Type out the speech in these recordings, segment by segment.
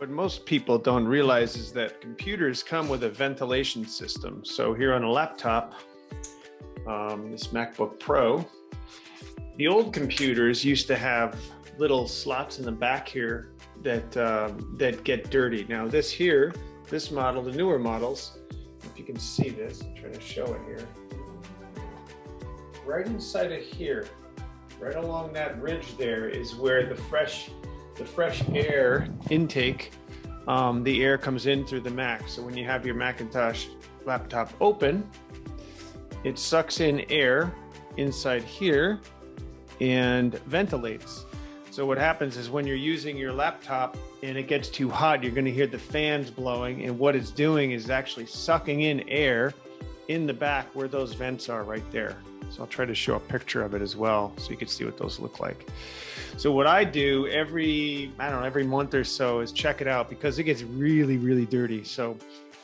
What most people don't realize is that computers come with a ventilation system. So here on a laptop, this MacBook Pro, the old computers used to have little slots in the back here that get dirty. Now this model, the newer models, if you can see this, I'm trying to show it here. Right inside of here, right along that ridge there is where the fresh air intake, the air comes in through the Mac. So when you have your Macintosh laptop open, it sucks in air inside here and ventilates. So what happens is when you're using your laptop and it gets too hot, you're going to hear the fans blowing, and what it's doing is actually sucking in air in the back where those vents are right there. So I'll try to show a picture of it as well so you can see what those look like. So what I do every month or so is check it out because it gets really, really dirty. So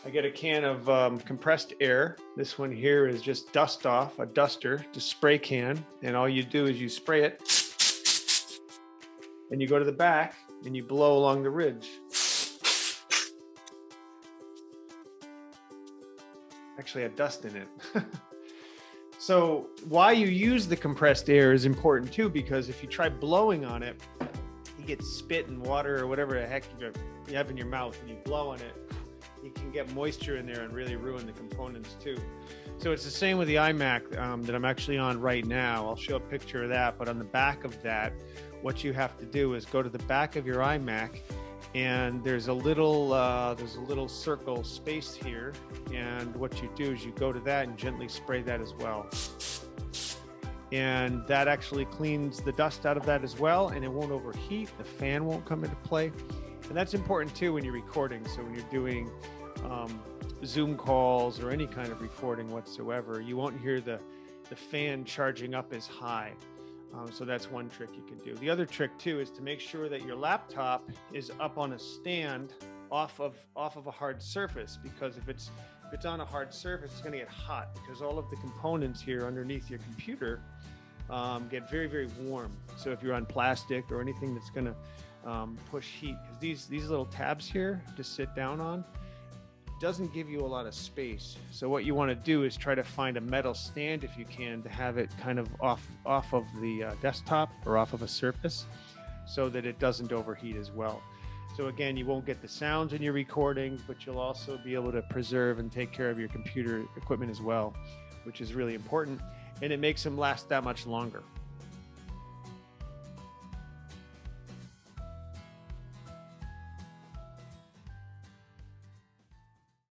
I get a can of compressed air. This one here is just dust off, a duster, just spray can. And all you do is you spray it and you go to the back and you blow along the ridge. Actually had dust in it. So why you use the compressed air is important too, because if you try blowing on it, you get spit and water or whatever the heck you have in your mouth, and you blow on it, you can get moisture in there and really ruin the components too. So it's the same with the iMac that I'm actually on right now. I'll show a picture of that, but on the back of that, what you have to do is go to the back of your iMac, and there's a little circle space here, and what you do is you go to that and gently spray that as well, and that actually cleans the dust out of that as well, and it won't overheat. The fan won't come into play, and that's important too when you're recording. So when you're doing Zoom calls or any kind of recording whatsoever, you won't hear the fan charging up as high. So that's one trick you can do. The other trick too is to make sure that your laptop is up on a stand off of a hard surface, because if it's on a hard surface, it's going to get hot, because all of the components here underneath your computer get very, very warm. So if you're on plastic or anything that's going to push heat, because these little tabs here to sit down on doesn't give you a lot of space. So what you want to do is try to find a metal stand if you can, to have it kind of off of the desktop or off of a surface, so that it doesn't overheat as well. So again, you won't get the sounds in your recordings, but you'll also be able to preserve and take care of your computer equipment as well, which is really important, and it makes them last that much longer.